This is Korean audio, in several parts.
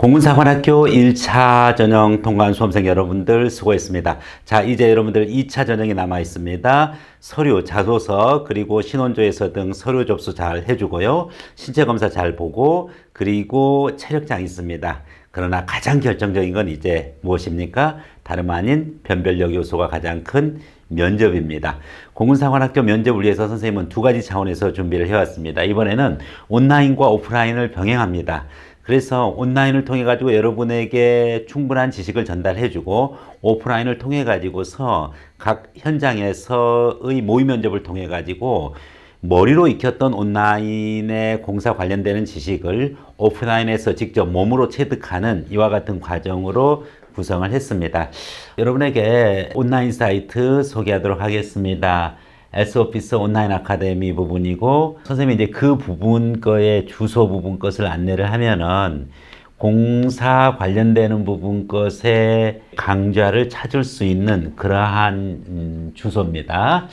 공군사관학교 1차 전형 통과한 수험생 여러분들 수고했습니다. 자, 이제 여러분들 2차 전형이 남아 있습니다. 서류, 자소서, 그리고 신원조회서 등 서류 접수 잘 해주고요. 신체검사 잘 보고, 그리고 체력장 있습니다. 그러나 가장 결정적인 건 이제 무엇입니까? 다름 아닌 변별력 요소가 가장 큰 면접입니다. 공군사관학교 면접을 위해서 선생님은 두 가지 차원에서 준비를 해왔습니다. 이번에는 온라인과 오프라인을 병행합니다. 그래서 온라인을 통해 가지고 여러분에게 충분한 지식을 전달해 주고 오프라인을 통해 가지고서 각 현장에서의 모의 면접을 통해 가지고 머리로 익혔던 온라인의 공사 관련되는 지식을 오프라인에서 직접 몸으로 체득하는 이와 같은 과정으로 구성을 했습니다. 여러분에게 온라인 사이트 소개하도록 하겠습니다. S오피스 온라인 아카데미 부분이고, 선생님이 이제 그 부분 거의 주소 부분 것을 안내를 하면은 공사 관련되는 부분 것의 강좌를 찾을 수 있는 그러한 주소입니다.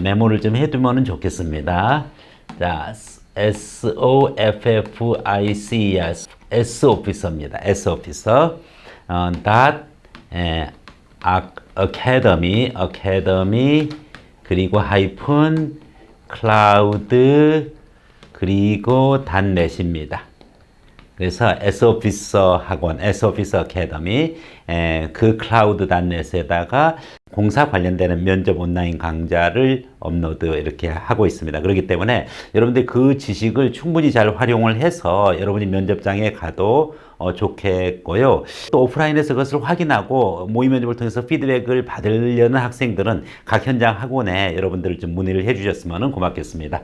메모를 좀 해두면 좋겠습니다. 자, SOFFICES S오피서입니다. S오피서 academy 그리고 하이픈 클라우드 그리고 닷넷입니다. 그래서 S오피서 학원, S오피서 아카데미 그 클라우드 닷넷에다가 공사 관련되는 면접 온라인 강좌를 업로드 이렇게 하고 있습니다. 그렇기 때문에 여러분들 그 지식을 충분히 잘 활용을 해서 여러분이 면접장에 가도 좋겠고요. 또 오프라인에서 그것을 확인하고 모의 면접을 통해서 피드백을 받으려는 학생들은 각 현장 학원에 여러분들 좀 문의를 해주셨으면 고맙겠습니다.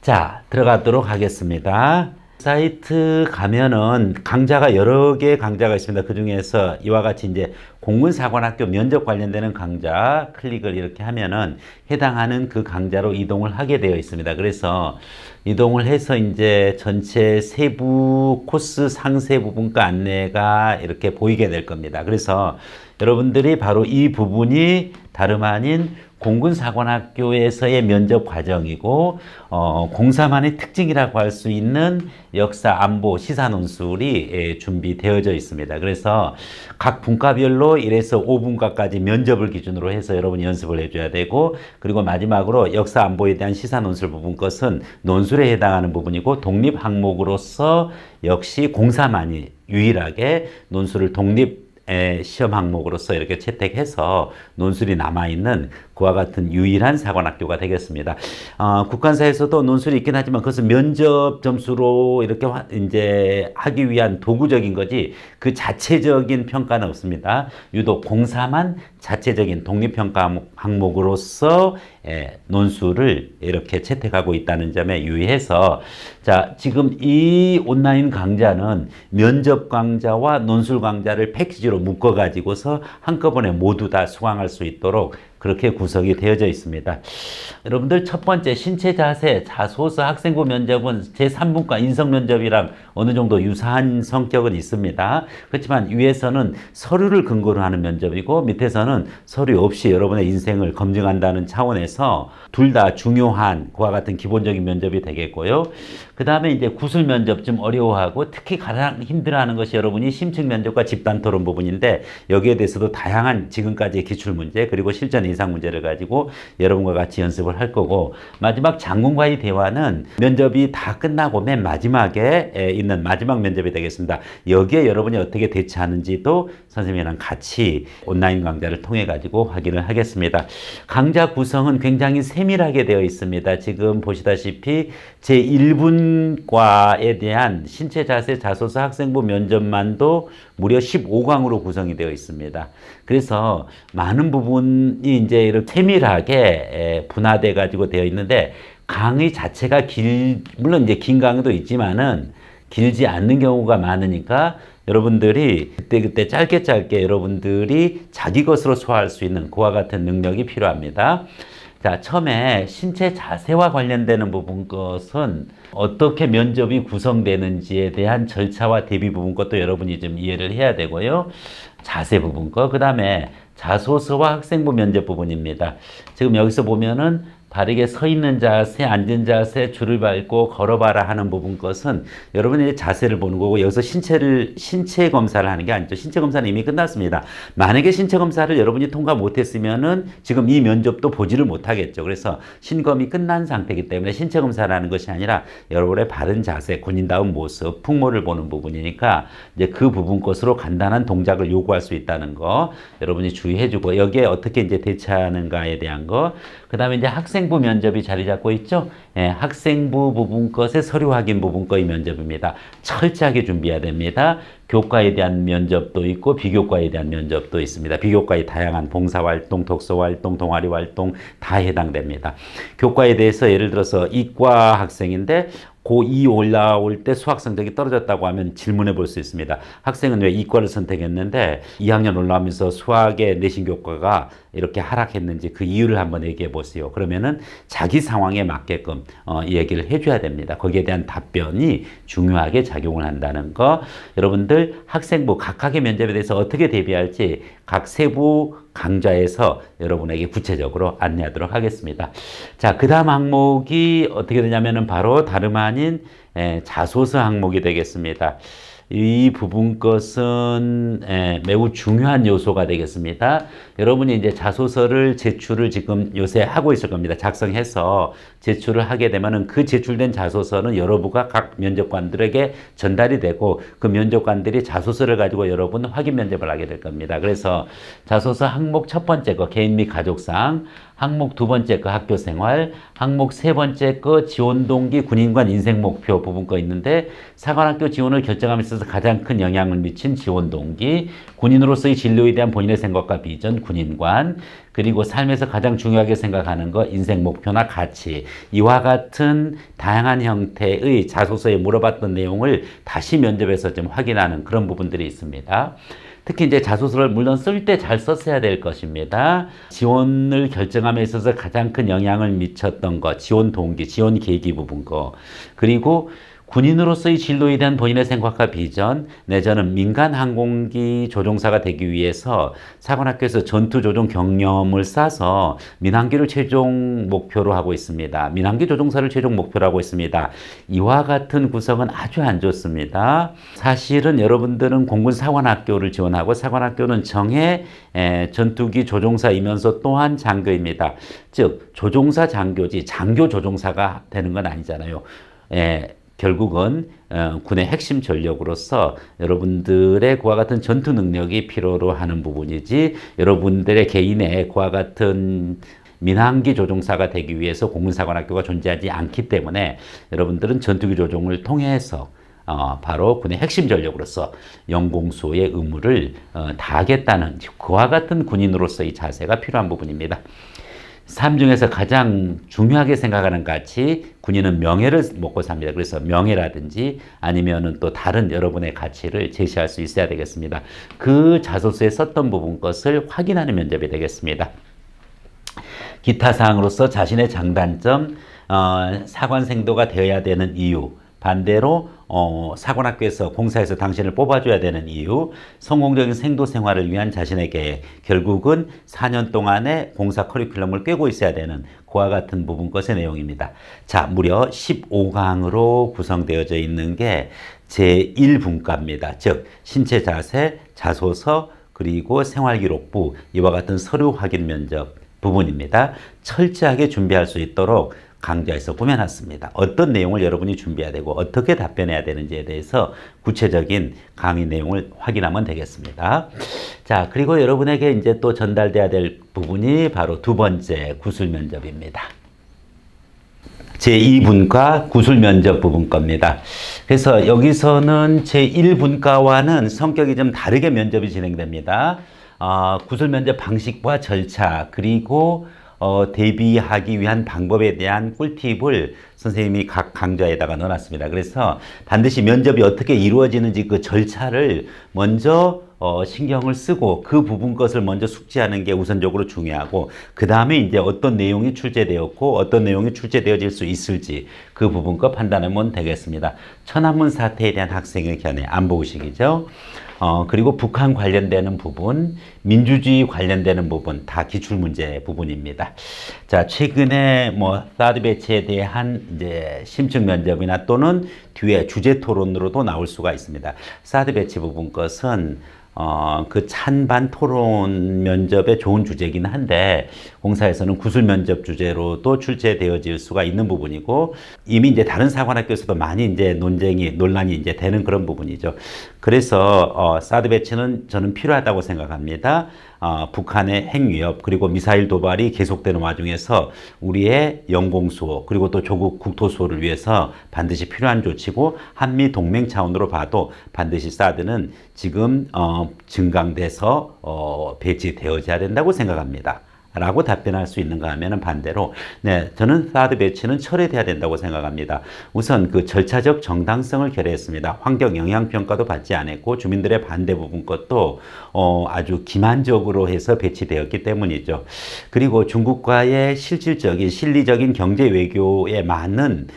자, 들어가도록 하겠습니다. 사이트 가면은 강좌가 여러 개의 강좌가 있습니다. 그 중에서 이와 같이 이제 공군사관학교 면접 관련되는 강좌 클릭을 이렇게 하면은 해당하는 그 강좌로 이동을 하게 되어 있습니다. 그래서 이동을 해서 이제 전체 세부 코스 상세 부분과 안내가 이렇게 보이게 될 겁니다. 그래서 여러분들이 바로 이 부분이 다름 아닌 공군사관학교에서의 면접 과정이고 공사만의 특징이라고 할 수 있는 역사, 안보, 시사 논술이 준비되어져 있습니다. 그래서 각 분과별로 1에서 5분과까지 면접을 기준으로 해서 여러분이 연습을 해줘야 되고, 그리고 마지막으로 역사, 안보에 대한 시사 논술 부분 것은 논술에 해당하는 부분이고, 독립 항목으로서 역시 공사만이 유일하게 논술을 독립 시험 항목으로서 이렇게 채택해서 논술이 남아있는 그와 같은 유일한 사관학교가 되겠습니다. 국관사에서도 논술이 있긴 하지만 그것은 면접 점수로 이렇게 이제 하기 위한 도구적인 거지 그 자체적인 평가는 없습니다. 유독 공사만 자체적인 독립평가 항목으로서 논술을 이렇게 채택하고 있다는 점에 유의해서, 자, 지금 이 온라인 강좌는 면접 강좌와 논술 강좌를 패키지로 묶어 가지고서 한꺼번에 모두 다 수강할 수 있도록 그렇게 구성이 되어져 있습니다. 여러분들 첫 번째 신체 자세, 자소서 학생부 면접은 제3분과 인성 면접이랑 어느 정도 유사한 성격은 있습니다. 그렇지만 위에서는 서류를 근거로 하는 면접이고 밑에서는 서류 없이 여러분의 인생을 검증한다는 차원에서 둘 다 중요한 그와 같은 기본적인 면접이 되겠고요. 그 다음에 이제 구술 면접 좀 어려워하고 특히 가장 힘들어하는 것이 여러분이 심층 면접과 집단 토론 부분인데, 여기에 대해서도 다양한 지금까지의 기출 문제 그리고 실전 이상 문제를 가지고 여러분과 같이 연습을 할 거고, 마지막 장군과의 대화는 면접이 다 끝나고 맨 마지막에 있는 마지막 면접이 되겠습니다. 여기에 여러분이 어떻게 대처하는지도 선생님이랑 같이 온라인 강좌를 통해 가지고 확인을 하겠습니다. 강좌 구성은 굉장히 세밀하게 되어 있습니다. 지금 보시다시피 제1분과에 대한 신체 자세, 자소서, 학생부 면접만도 무려 15강으로 구성이 되어 있습니다. 그래서 많은 부분이 이제 이렇게 세밀하게 분화돼 가지고 되어 있는데, 강의 자체가 물론 이제 긴 강의도 있지만은 길지 않는 경우가 많으니까 여러분들이 그때 짧게 여러분들이 자기 것으로 소화할 수 있는 그와 같은 능력이 필요합니다. 자, 처음에 신체 자세와 관련되는 부분 것은 어떻게 면접이 구성되는지에 대한 절차와 대비 부분 것도 여러분이 좀 이해를 해야 되고요. 자세 부분 거, 그 다음에 자소서와 학생부 면접 부분입니다. 지금 여기서 보면은 바르게 서 있는 자세, 앉은 자세, 줄을 밟고 걸어봐라 하는 부분 것은 여러분의 자세를 보는 거고, 여기서 신체 검사를 하는 게 아니죠. 신체 검사는 이미 끝났습니다. 만약에 신체 검사를 여러분이 통과 못했으면은 지금 이 면접도 보지를 못하겠죠. 그래서 신검이 끝난 상태이기 때문에 신체 검사라는 것이 아니라 여러분의 바른 자세, 군인다운 모습, 풍모를 보는 부분이니까 이제 그 부분 것으로 간단한 동작을 요구할 수 있다는 거 여러분이 주의해주고, 여기에 어떻게 이제 대처하는가에 대한 거. 그 다음에 이제 학생부 면접이 자리 잡고 있죠. 예, 학생부 부분 것의 서류 확인 부분 거의 면접입니다. 철저하게 준비해야 됩니다. 교과에 대한 면접도 있고 비교과에 대한 면접도 있습니다. 비교과의 다양한 봉사활동, 독서활동, 동아리활동 다 해당됩니다. 교과에 대해서 예를 들어서 이과 학생인데 고2 올라올 때 수학 성적이 떨어졌다고 하면 질문해 볼 수 있습니다. 학생은 왜 이과를 선택했는데 2학년 올라오면서 수학의 내신 교과가 이렇게 하락했는지 그 이유를 한번 얘기해 보세요. 그러면은 자기 상황에 맞게끔 얘기를 해줘야 됩니다. 거기에 대한 답변이 중요하게 작용을 한다는 거. 여러분들 학생부 각각의 면접에 대해서 어떻게 대비할지 각 세부 강좌에서 여러분에게 구체적으로 안내하도록 하겠습니다. 자, 그 다음 항목이 어떻게 되냐면은 바로 다름 아닌 자소서 항목이 되겠습니다. 이 부분 것은 매우 중요한 요소가 되겠습니다. 여러분이 이제 자소서를 제출을 지금 요새 하고 있을 겁니다. 작성해서 제출을 하게 되면은 그 제출된 자소서는 여러분과 각 면접관들에게 전달이 되고, 그 면접관들이 자소서를 가지고 여러분 확인 면접을 하게 될 겁니다. 그래서 자소서 항목 첫 번째 거 개인 및 가족사항, 항목 두 번째 거 학교생활, 항목 세 번째 거 지원동기, 군인관 인생목표 부분 거 있는데, 사관학교 지원을 결정함에 있어서 가장 큰 영향을 미친 지원동기, 군인으로서의 진로에 대한 본인의 생각과 비전, 군인관, 그리고 삶에서 가장 중요하게 생각하는 거 인생목표나 가치, 이와 같은 다양한 형태의 자소서에 물어봤던 내용을 다시 면접에서 좀 확인하는 그런 부분들이 있습니다. 특히 이제 자소서를 물론 쓸 때 잘 썼어야 될 것입니다. 지원을 결정함에 있어서 가장 큰 영향을 미쳤던 것, 지원 동기, 지원 계기 부분 거, 그리고 군인으로서의 진로에 대한 본인의 생각과 비전, 내지는 민간 항공기 조종사가 되기 위해서 사관학교에서 전투 조종 경험을 쌓아서 민항기를 최종 목표로 하고 있습니다. 민항기 조종사를 최종 목표로 하고 있습니다. 이와 같은 구성은 아주 안 좋습니다. 사실은 여러분들은 공군 사관학교를 지원하고, 사관학교는 정예 전투기 조종사이면서 또한 장교입니다. 즉 조종사 장교지 장교 조종사가 되는 건 아니잖아요. 결국은 군의 핵심 전력으로서 여러분들의 그와 같은 전투 능력이 필요로 하는 부분이지, 여러분들의 개인의 그와 같은 민항기 조종사가 되기 위해서 공군사관학교가 존재하지 않기 때문에 여러분들은 전투기 조종을 통해서 바로 군의 핵심 전력으로서 영공수의 의무를 다하겠다는 그와 같은 군인으로서의 자세가 필요한 부분입니다. 삶 중에서 가장 중요하게 생각하는 가치, 군인은 명예를 먹고 삽니다. 그래서 명예라든지 아니면은 또 다른 여러분의 가치를 제시할 수 있어야 되겠습니다. 그 자소서에 썼던 부분 것을 확인하는 면접이 되겠습니다. 기타 사항으로서 자신의 장단점, 사관생도가 되어야 되는 이유, 반대로 사관학교에서 공사에서 당신을 뽑아줘야 되는 이유, 성공적인 생도 생활을 위한 자신의 계획, 결국은 4년 동안의 공사 커리큘럼을 꿰고 있어야 되는 그와 같은 부분 것의 내용입니다. 자, 무려 15강으로 구성되어져 있는 게 제1분과입니다. 즉 신체 자세, 자소서, 그리고 생활기록부, 이와 같은 서류 확인 면접 부분입니다. 철저하게 준비할 수 있도록 강좌에서 꾸며놨습니다. 어떤 내용을 여러분이 준비해야 되고 어떻게 답변해야 되는지에 대해서 구체적인 강의 내용을 확인하면 되겠습니다. 자, 그리고 여러분에게 이제 또 전달돼야 될 부분이 바로 두 번째 구술 면접입니다. 제2분과 구술 면접 부분 겁니다. 그래서 여기서는 제1분과와는 성격이 좀 다르게 면접이 진행됩니다. 구술 면접 방식과 절차, 그리고 대비하기 위한 방법에 대한 꿀팁을 선생님이 각 강좌에다가 넣어놨습니다. 그래서 반드시 면접이 어떻게 이루어지는지 그 절차를 먼저 신경을 쓰고 그 부분 것을 먼저 숙지하는 게 우선적으로 중요하고, 그 다음에 이제 어떤 내용이 출제되었고 어떤 내용이 출제되어질 수 있을지 그 부분 거 판단하면 되겠습니다. 천안문 사태에 대한 학생의 견해 안보의식이죠. 그리고 북한 관련되는 부분, 민주주의 관련되는 부분, 다 기출문제 부분입니다. 자, 최근에 뭐, 사드 배치에 대한 이제 심층 면접이나 또는 뒤에 주제 토론으로도 나올 수가 있습니다. 사드 배치 부분 것은 그 찬반 토론 면접에 좋은 주제긴 한데 공사에서는 구술 면접 주제로도 출제되어질 수가 있는 부분이고 이미 이제 다른 사관학교에서도 많이 이제 논란이 이제 되는 그런 부분이죠. 그래서 사드 배치는 저는 필요하다고 생각합니다. 북한의 핵위협 그리고 미사일 도발이 계속되는 와중에서 우리의 영공수호 그리고 또 조국 국토수호를 위해서 반드시 필요한 조치고 한미 동맹 차원으로 봐도 반드시 사드는 지금 증강돼서 배치되어져야 된다고 생각합니다. 라고 답변할 수 있는가 하면은 반대로 네, 저는 사드 배치는 철회돼야 된다고 생각합니다. 우선 그 절차적 정당성을 결여했습니다. 환경 영향 평가도 받지 않았고 주민들의 반대 부분 것도 아주 기만적으로 해서 배치되었기 때문이죠. 그리고 중국과의 실질적인 실리적인 경제 외교에 맞는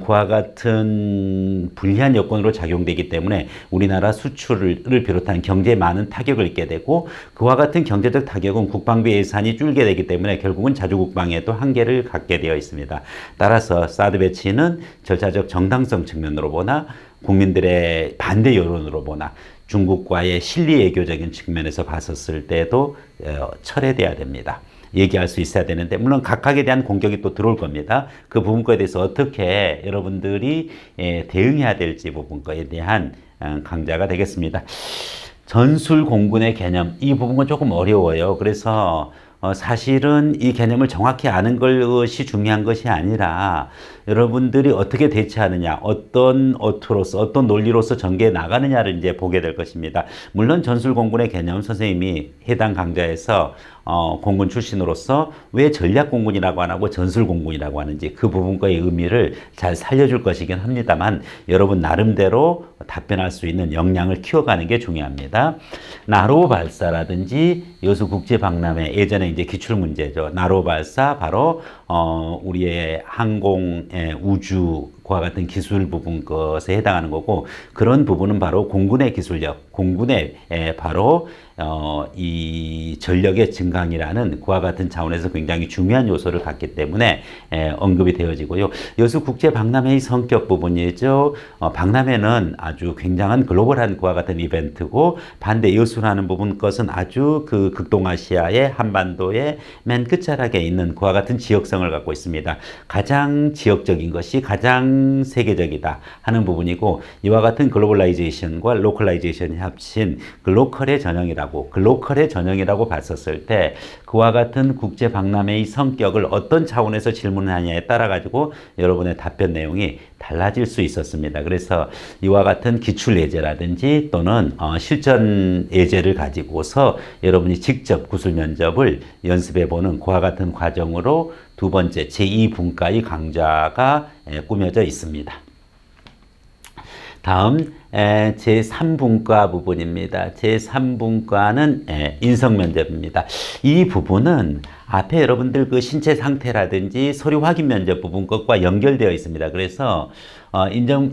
그와 같은 불리한 여건으로 작용되기 때문에 우리나라 수출을 비롯한 경제에 많은 타격을 입게 되고 그와 같은 경제적 타격은 국방비 예산이 줄게 되기 때문에 결국은 자주국방에도 한계를 갖게 되어 있습니다. 따라서 사드 배치는 절차적 정당성 측면으로 보나 국민들의 반대 여론으로 보나 중국과의 실리 외교적인 측면에서 봤었을 때도 철회돼야 됩니다. 얘기할 수 있어야 되는데 물론 각각에 대한 공격이 또 들어올 겁니다. 그 부분거에 대해서 어떻게 여러분들이 대응해야 될지 부분거에 대한 강좌가 되겠습니다. 전술 공군의 개념 이 부분은 조금 어려워요. 그래서 사실은 이 개념을 정확히 아는 것이 중요한 것이 아니라 여러분들이 어떻게 대처하느냐, 어떤 어투로서, 어떤 논리로서 전개해 나가느냐를 이제 보게 될 것입니다. 물론 전술공군의 개념 선생님이 해당 강좌에서 공군 출신으로서 왜 전략공군이라고 안 하고 전술공군이라고 하는지 그 부분과의 의미를 잘 살려줄 것이긴 합니다만 여러분 나름대로 답변할 수 있는 역량을 키워가는 게 중요합니다. 나로 발사라든지 여수 국제 박람회 예전에 이제 기출 문제죠. 나로 발사 바로 우리의 항공 우주과 같은 기술 부분 것에 해당하는 거고 그런 부분은 바로 공군의 기술력, 공군의 바로 이 전력의 증강이라는 그와 같은 차원에서 굉장히 중요한 요소를 갖기 때문에 언급이 되어지고요. 여수 국제 박람회의 성격 부분이죠. 박람회는 아주 굉장한 글로벌한 그와 같은 이벤트고 반대 여수라는 부분 것은 아주 그 극동아시아의 한반도의 맨 끝자락에 있는 그와 같은 지역성을 갖고 있습니다. 가장 지역적인 것이 가장 세계적이다 하는 부분이고 이와 같은 글로벌라이제이션과 로컬라이제이션이 합친 글로컬의 전형이라고 봤었을 때 그와 같은 국제 박람회의 성격을 어떤 차원에서 질문하냐에 따라 가지고 여러분의 답변 내용이 달라질 수 있었습니다. 그래서 이와 같은 기출 예제라든지 또는 실전 예제를 가지고서 여러분이 직접 구술 면접을 연습해 보는 그와 같은 과정으로 두 번째 제2분과의 강좌가 꾸며져 있습니다. 다음 제3분과 부분입니다. 제3분과는 인성면접입니다. 이 부분은 앞에 여러분들 그 신체 상태라든지 서류 확인 면접 부분 것과 연결되어 있습니다. 그래서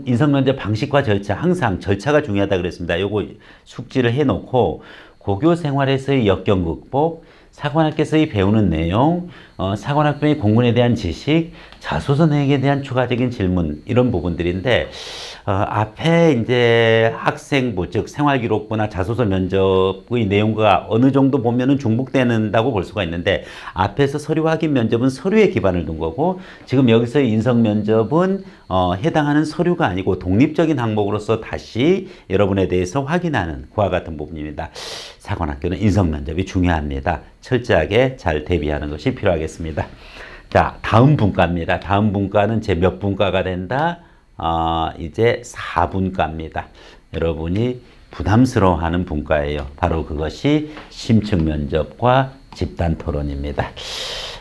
인성면접 방식과 절차 항상 절차가 중요하다 그랬습니다. 요거 숙지를 해놓고 고교 생활에서의 역경 극복, 사관학교에서의 배우는 내용, 사관학교의 공군에 대한 지식, 자소서행에 대한 추가적인 질문 이런 부분들인데 앞에 이제 학생부 즉 생활기록부나 자소서 면접의 내용과 어느 정도 보면은 중복된다고 볼 수가 있는데 앞에서 서류 확인 면접은 서류에 기반을 둔 거고 지금 여기서의 인성 면접은 해당하는 서류가 아니고 독립적인 항목으로서 다시 여러분에 대해서 확인하는 그와 같은 부분입니다. 사관학교는 인성 면접이 중요합니다. 철저하게 잘 대비하는 것이 필요하겠습니다. 자, 다음 분과입니다. 다음 분과는 제 몇 분과가 된다? 이제 4분과입니다. 여러분이 부담스러워하는 분과예요. 바로 그것이 심층 면접과 집단 토론입니다.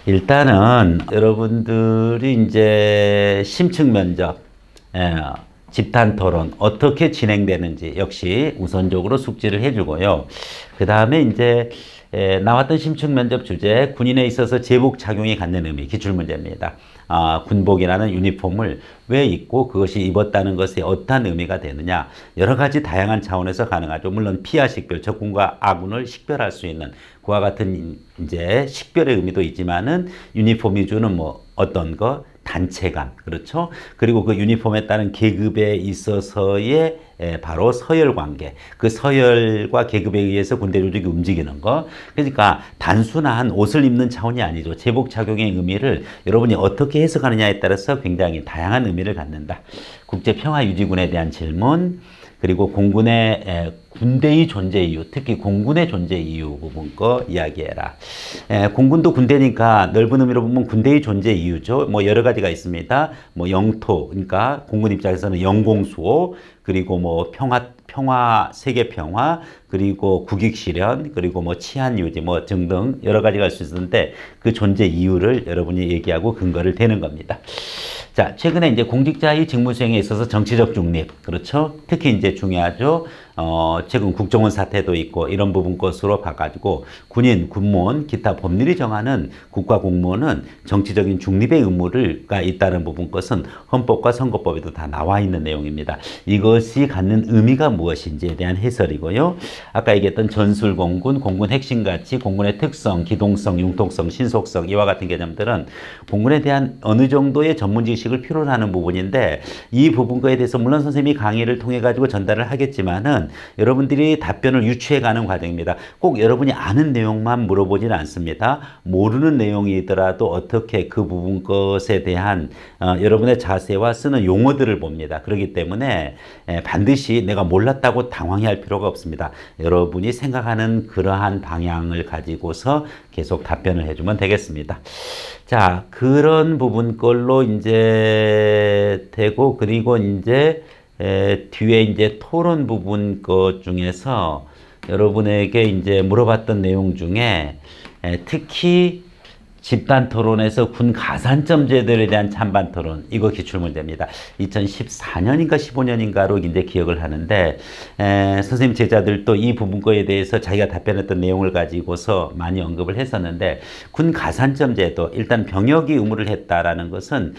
일단은 여러분들이 이제 심층 면접, 집단 토론 어떻게 진행되는지 역시 우선적으로 숙지를 해주고요. 그 다음에 이제 나왔던 심층 면접 주제 군인에 있어서 제복 착용이 갖는 의미 기출문제입니다. 군복이라는 유니폼을 왜 입고 그것이 입었다는 것에 어떠한 의미가 되느냐 여러 가지 다양한 차원에서 가능하죠. 물론 피하 식별, 적군과 아군을 식별할 수 있는 그와 같은 이제 식별의 의미도 있지만은 유니폼이 주는 뭐 어떤 거 단체감 그렇죠. 그리고 그 유니폼에 따른 계급에 있어서의 바로 서열 관계, 그 서열과 계급에 의해서 군대 조직이 움직이는 거. 그러니까 단순한 옷을 입는 차원이 아니죠. 제복 착용의 의미를 여러분이 어떻게 해석하느냐에 따라서 굉장히 다양한 의미를 갖는다. 국제평화유지군에 대한 질문, 그리고 공군의 군대의 존재 이유, 특히 공군의 존재 이유 부분 거 이야기해라. 공군도 군대니까 넓은 의미로 보면 군대의 존재 이유죠. 뭐 여러 가지가 있습니다. 뭐 영토, 그러니까 공군 입장에서는 영공수호, 그리고 뭐 세계 평화, 그리고 국익 실현, 그리고 뭐 치안 유지 뭐 등등 여러 가지가 할 수 있는데 그 존재 이유를 여러분이 얘기하고 근거를 대는 겁니다. 자, 최근에 이제 공직자의 직무 수행에 있어서 정치적 중립, 그렇죠? 특히 이제 중요하죠. 최근 국정원 사태도 있고 이런 부분 것으로 봐가지고 군인, 군무원, 기타 법률이 정하는 국가 공무원은 정치적인 중립의 의무가 있다는 부분 것은 헌법과 선거법에도 다 나와 있는 내용입니다. 이것이 갖는 의미가 무엇인지에 대한 해설이고요. 아까 얘기했던 전술공군, 공군 핵심 가치, 공군의 특성, 기동성, 융통성, 신속성 이와 같은 개념들은 공군에 대한 어느 정도의 전문 지식을 필요로 하는 부분인데 이 부분과에 대해서 물론 선생님이 강의를 통해 가지고 전달을 하겠지만은 여러분들이 답변을 유추해가는 과정입니다. 꼭 여러분이 아는 내용만 물어보지는 않습니다. 모르는 내용이더라도 어떻게 그 부분 것에 대한 여러분의 자세와 쓰는 용어들을 봅니다. 그렇기 때문에 반드시 내가 몰랐다고 당황해할 필요가 없습니다. 여러분이 생각하는 그러한 방향을 가지고서 계속 답변을 해주면 되겠습니다. 자, 그런 부분 걸로 이제 되고 그리고 이제 뒤에 이제 토론 부분 것 중에서 여러분에게 이제 물어봤던 내용 중에 특히 집단 토론에서 군 가산점 제도에 대한 찬반 토론 이거 기출문제입니다. 2014년인가 15년인가로 이제 기억을 하는데 선생님 제자들도 이 부분 거에 대해서 자기가 답변했던 내용을 가지고서 많이 언급을 했었는데 군 가산점 제도 일단 병역이 의무를 했다라는 것은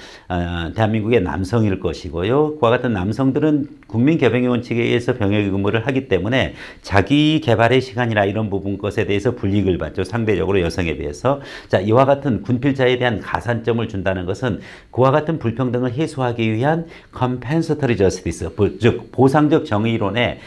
대한민국의 남성일 것이고요. 그와 같은 남성들은 국민개병의 원칙에 의해서 병역 의무를 하기 때문에 자기 개발의 시간이나 이런 부분 것에 대해서 불이익을 받죠. 상대적으로 여성에 비해서. 자, 이와 같은 군필자에 대한 가산점을 준다는 것은 그와 같은 불평등을 해소하기 위한 compensatory justice, 즉 보상적 정의론에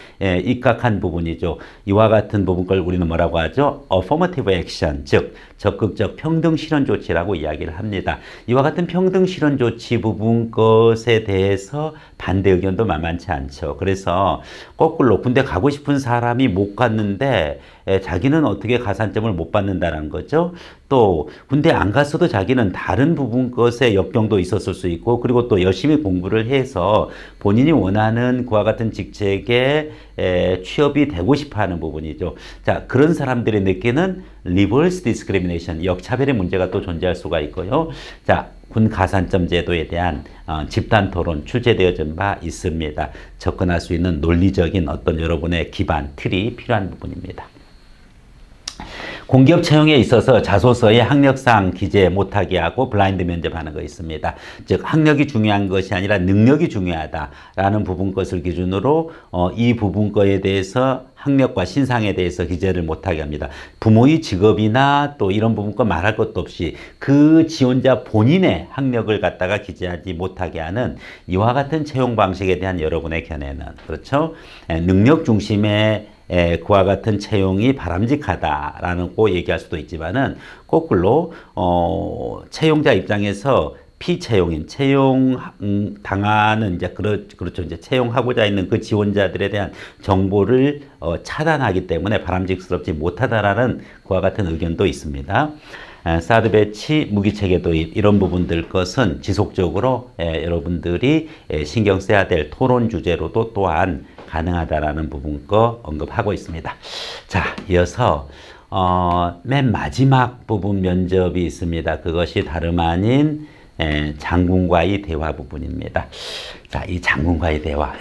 입각한 부분이죠. 이와 같은 부분 걸 우리는 뭐라고 하죠? affirmative action, 즉 적극적 평등 실현 조치라고 이야기를 합니다. 이와 같은 평등 실현 조치 부분 것에 대해서 반대 의견도 만만치 않죠. 그래서 거꾸로 군대 가고 싶은 사람이 못 갔는데 자기는 어떻게 가산점을 못 받는다는 거죠. 또 군대 안 갔어도 자기는 다른 부분 것에 역경도 있었을 수 있고 그리고 또 열심히 공부를 해서 본인이 원하는 그와 같은 직책에 취업이 되고 싶어 하는 부분이죠. 자, 그런 사람들이 느끼는 reverse discrimination, 역차별의 문제가 또 존재할 수가 있고요. 자, 군 가산점 제도에 대한 집단 토론 출제되어진 바 있습니다. 접근할 수 있는 논리적인 어떤 여러분의 기반, 틀이 필요한 부분입니다. 공기업 채용에 있어서 자소서에 학력상 기재 못하게 하고 블라인드 면접하는 거 있습니다. 즉 학력이 중요한 것이 아니라 능력이 중요하다라는 부분 것을 기준으로 이 부분 거에 대해서 학력과 신상에 대해서 기재를 못하게 합니다. 부모의 직업이나 또 이런 부분 거 말할 것도 없이 그 지원자 본인의 학력을 갖다가 기재하지 못하게 하는 이와 같은 채용 방식에 대한 여러분의 견해는 그렇죠? 능력 중심의 그와 같은 채용이 바람직하다라는 거 얘기할 수도 있지만은 거꾸로 채용자 입장에서 피채용인 채용 당하는 이제 그렇죠 이제 채용하고자 있는 그 지원자들에 대한 정보를 차단하기 때문에 바람직스럽지 못하다라는 그와 같은 의견도 있습니다. 사드 배치, 무기 체계 도입 이런 부분들 것은 지속적으로 여러분들이 신경 써야 될 토론 주제로도 또한 가능하다라는 부분 거 언급하고 있습니다. 자, 이어서 맨 마지막 부분 면접이 있습니다. 그것이 다름 아닌 장군과의 대화 부분입니다. 자, 이 장군과의 대화.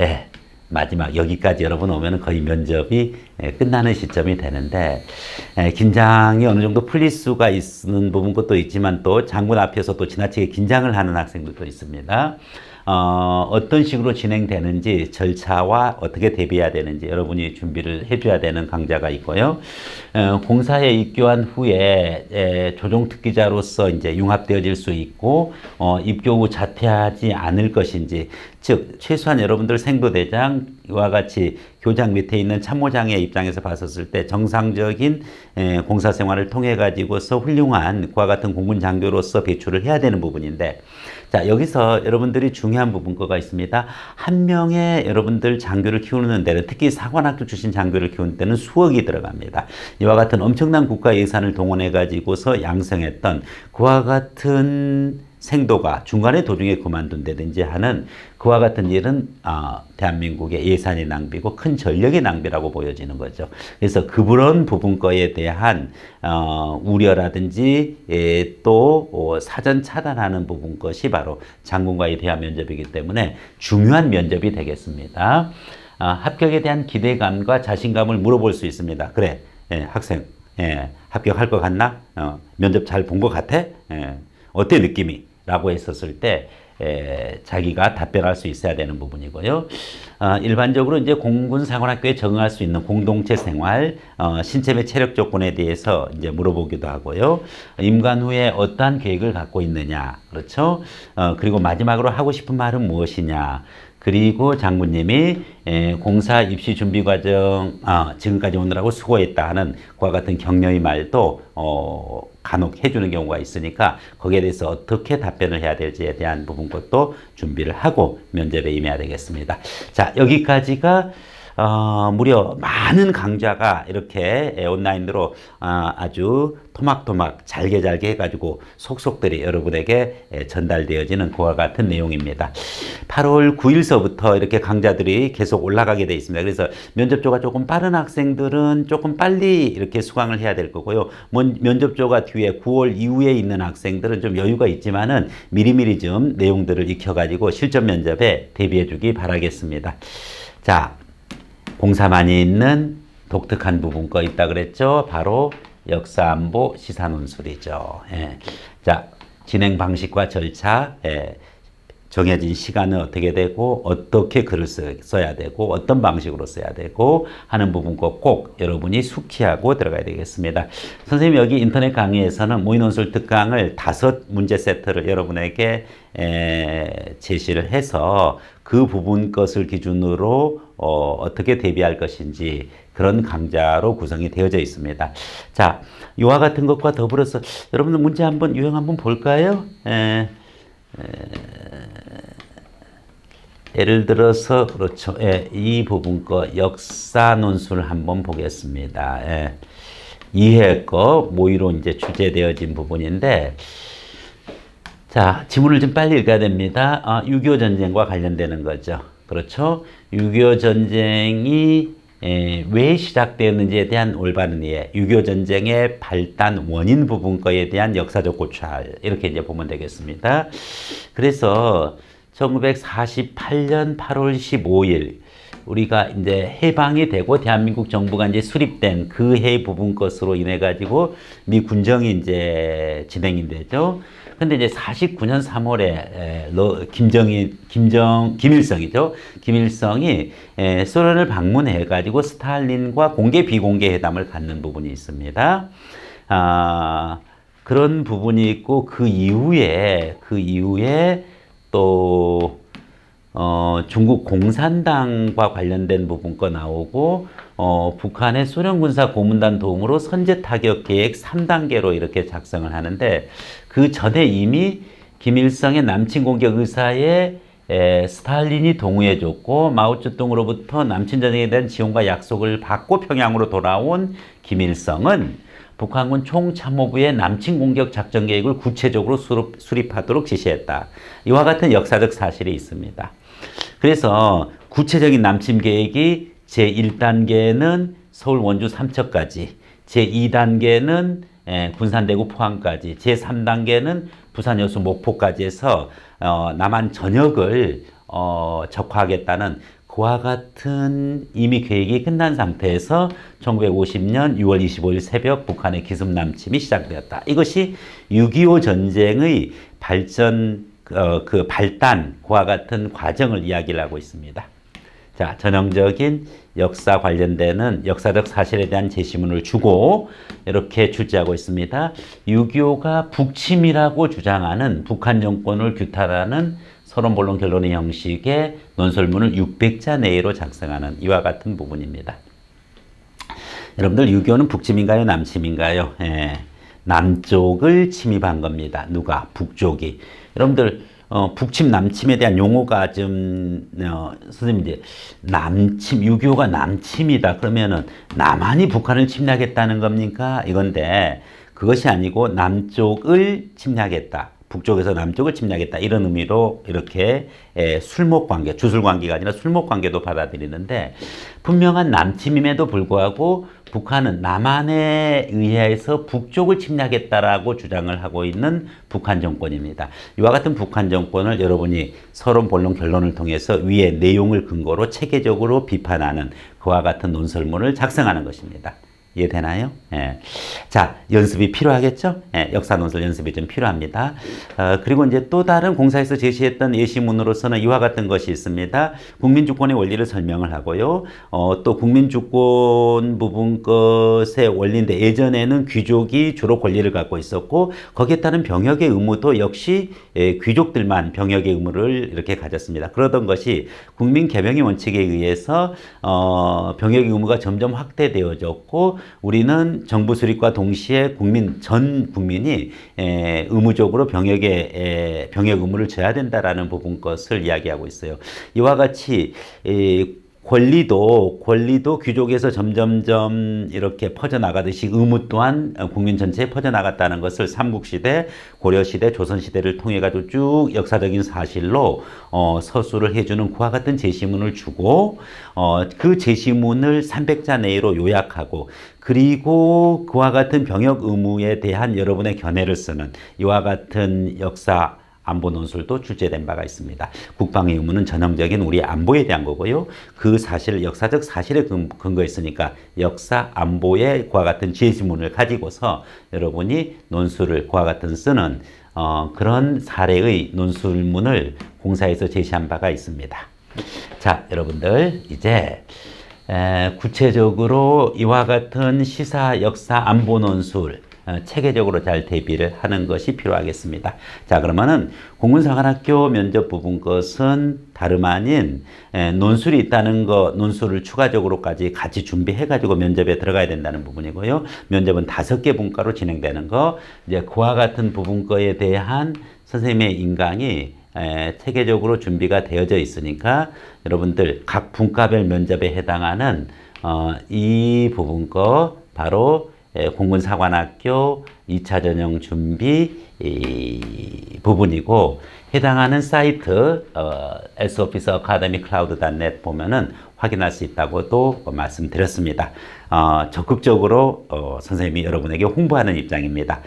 마지막 여기까지 여러분 오면 거의 면접이 끝나는 시점이 되는데 긴장이 어느 정도 풀릴 수가 있는 부분 것도 있지만 또 장군 앞에서 또 지나치게 긴장을 하는 학생들도 있습니다. 어떤 식으로 진행되는지 절차와 어떻게 대비해야 되는지 여러분이 준비를 해줘야 되는 강좌가 있고요. 공사에 입교한 후에 조종 특기자로서 이제 융합되어질 수 있고 입교 후 자퇴하지 않을 것인지, 즉 최소한 여러분들 생도대장 이와 같이 교장 밑에 있는 참모장의 입장에서 봤었을 때 정상적인 공사 생활을 통해 가지고서 훌륭한 그와 같은 공군 장교로서 배출을 해야 되는 부분인데, 자 여기서 여러분들이 중요한 부분 거가 있습니다. 한 명의 여러분들 장교를 키우는 데는, 특히 사관학교 출신 장교를 키우는 데는 수억이 들어갑니다. 이와 같은 엄청난 국가 예산을 동원해 가지고서 양성했던 그와 같은 생도가 중간에 도중에 그만둔다든지 하는 그와 같은 일은 대한민국의 예산의 낭비고 큰 전력의 낭비라고 보여지는 거죠. 그래서 그런 부분 거에 대한 우려라든지 또 사전 차단하는 부분 것이 바로 장군과의 대화 면접이기 때문에 중요한 면접이 되겠습니다. 합격에 대한 기대감과 자신감을 물어볼 수 있습니다. 그래, 학생, 합격할 것 같나? 면접 잘 본 것 같아? 어때 느낌이? 라고 했었을 때 자기가 답변할 수 있어야 되는 부분이고요. 일반적으로 이제 공군사관학교에 적응할 수 있는 공동체 생활, 신체 및 체력 조건에 대해서 이제 물어보기도 하고요. 임관 후에 어떠한 계획을 갖고 있느냐, 그렇죠? 그리고 마지막으로 하고 싶은 말은 무엇이냐. 그리고 장군님이 공사 입시 준비 과정 지금까지 오느라고 수고했다 하는 그와 같은 격려의 말도 간혹 해주는 경우가 있으니까 거기에 대해서 어떻게 답변을 해야 될지에 대한 부분 것도 준비를 하고 면접에 임해야 되겠습니다. 자, 여기까지가 무려 많은 강좌가 이렇게 온라인으로 아주 토막토막 잘게 해가지고 속속들이 여러분에게 전달되어지는 그와 같은 내용입니다. 8월 9일서부터 이렇게 강좌들이 계속 올라가게 되어 있습니다. 그래서 면접조가 조금 빠른 학생들은 조금 빨리 이렇게 수강을 해야 될 거고요. 면접조가 뒤에 9월 이후에 있는 학생들은 좀 여유가 있지만은 미리미리 좀 내용들을 익혀가지고 실전 면접에 대비해 주기 바라겠습니다. 자, 공사만이 있는 독특한 부분 거 있다 그랬죠. 바로 역사안보 시사논술이죠. 자, 진행 방식과 절차, 정해진 시간은 어떻게 되고 어떻게 글을 써야 되고 어떤 방식으로 써야 되고 하는 부분 꼭 여러분이 숙지하고 들어가야 되겠습니다. 선생님 여기 인터넷 강의에서는 모의논술 특강을 5문제 세트를 여러분에게 제시를 해서 그 부분 것을 기준으로 어떻게 대비할 것인지 그런 강좌로 구성이 되어져 있습니다. 자, 이와 같은 것과 더불어서 여러분들 문제 한번 유형 한번 볼까요? 예를 들어서 그렇죠. 이 부분 거 역사 논술을 한번 보겠습니다. 이해 거 모의로 이제 출제되어진 부분인데, 자, 지문을 좀 빨리 읽어야 됩니다. 6.25 전쟁과 관련되는 거죠. 그렇죠. 6.25 전쟁이 왜 시작되었는지에 대한 올바른 이해, 6.25 전쟁의 발단 원인 부분 거에 대한 역사적 고찰, 이렇게 이제 보면 되겠습니다. 그래서 1948년 8월 15일 우리가 이제 해방이 되고 대한민국 정부가 이제 수립된 그 해 부분 것으로 인해 가지고 미 군정이 이제 진행이 되죠. 근데 이제 49년 3월에 김일성이죠. 김일성이 소련을 방문해 가지고 스탈린과 공개 비공개 회담을 갖는 부분이 있습니다. 그런 부분이 있고 그 이후에 또 중국 공산당과 관련된 부분 거 나오고 북한의 소련 군사 고문단 도움으로 선제 타격 계획 3단계로 이렇게 작성을 하는데, 그 전에 이미 김일성의 남침 공격 의사에 스탈린이 동의해 줬고 마오쩌둥으로부터 남침 전쟁에 대한 지원과 약속을 받고 평양으로 돌아온 김일성은 북한군 총참모부의 남침 공격 작전 계획을 구체적으로 수립하도록 지시했다. 이와 같은 역사적 사실이 있습니다. 그래서 구체적인 남침 계획이 제1단계는 서울 원주 삼척까지, 제2단계는 군산대구 포항까지, 제3단계는 부산 여수 목포까지 해서 남한 전역을 적화하겠다는 그와 같은 이미 계획이 끝난 상태에서 1950년 6월 25일 새벽 북한의 기습 남침이 시작되었다. 이것이 6.25 전쟁의 발단, 그와 같은 과정을 이야기를 하고 있습니다. 자, 전형적인 역사 관련되는 역사적 사실에 대한 제시문을 주고 이렇게 출제하고 있습니다. 6.25가 북침이라고 주장하는 북한 정권을 규탄하는 서론, 본론, 결론의 형식의 논설문을 600자 내외로 작성하는 이와 같은 부분입니다. 여러분들 6.25는 북침인가요? 남침인가요? 남쪽을 침입한 겁니다. 누가? 북쪽이. 여러분들 북침, 남침에 대한 용어가 좀 선생님 이제 남침, 6.25가 남침이다. 그러면은 남한이 북한을 침략했다는 겁니까? 이건데 그것이 아니고 남쪽을 침략했다. 북쪽에서 남쪽을 침략했다. 이런 의미로 이렇게 술목관계, 주술관계가 아니라 술목관계도 받아들이는데 분명한 남침임에도 불구하고 북한은 남한에 의해서 북쪽을 침략했다라고 주장을 하고 있는 북한 정권입니다. 이와 같은 북한 정권을 여러분이 서론, 본론, 결론을 통해서 위의 내용을 근거로 체계적으로 비판하는 그와 같은 논설문을 작성하는 것입니다. 이해되나요? 예. 자, 연습이 필요하겠죠? 예, 역사 논술 연습이 좀 필요합니다. 그리고 이제 또 다른 공사에서 제시했던 예시문으로서는 이와 같은 것이 있습니다. 국민주권의 원리를 설명을 하고요. 또 국민주권 부분 것의 원리인데 예전에는 귀족이 주로 권리를 갖고 있었고 거기에 따른 병역의 의무도 역시 귀족들만 병역의 의무를 이렇게 가졌습니다. 그러던 것이 국민 개병의 원칙에 의해서 병역의 의무가 점점 확대되어졌고 우리는 정부 수립과 동시에 전 국민이 의무적으로 병역 의무를 져야 된다라는 부분 것을 이야기하고 있어요. 이와 같이 권리도 귀족에서 점점점 이렇게 퍼져나가듯이 의무 또한 국민 전체에 퍼져나갔다는 것을 삼국시대, 고려시대, 조선시대를 통해 가지고 쭉 역사적인 사실로 서술을 해주는 그와 같은 제시문을 주고 그 제시문을 300자 내로 요약하고 그리고 그와 같은 병역 의무에 대한 여러분의 견해를 쓰는 이와 같은 역사 안보 논술도 출제된 바가 있습니다. 국방의 의무는 전형적인 우리 안보에 대한 거고요. 그 사실, 역사적 사실에 근거했으니까 역사 안보의 그와 같은 제시문을 가지고서 여러분이 논술을 그와 같은 쓰는 그런 사례의 논술문을 공사에서 제시한 바가 있습니다. 자, 여러분들 이제 구체적으로 이와 같은 시사, 역사, 안보 논술 체계적으로 잘 대비를 하는 것이 필요하겠습니다. 자, 그러면은 공군사관학교 면접 부분 것은 다름 아닌 논술이 있다는 거, 논술을 추가적으로까지 같이 준비해가지고 면접에 들어가야 된다는 부분이고요. 면접은 5개 분과로 진행되는 거, 이제 그와 같은 부분 거에 대한 선생님의 인강이 체계적으로 준비가 되어져 있으니까 여러분들 각 분과별 면접에 해당하는 이 부분 거 바로 공군사관학교 2차 전형 준비 부분이고 해당하는 사이트 sofficeacademycloud.net 보면은 확인할 수 있다고 또 말씀드렸습니다. 적극적으로 선생님이 여러분에게 홍보하는 입장입니다.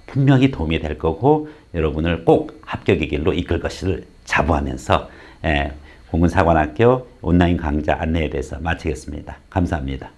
분명히 도움이 될 거고 여러분을 꼭 합격의 길로 이끌 것을 자부하면서 공군사관학교 온라인 강좌 안내에 대해서 마치겠습니다. 감사합니다.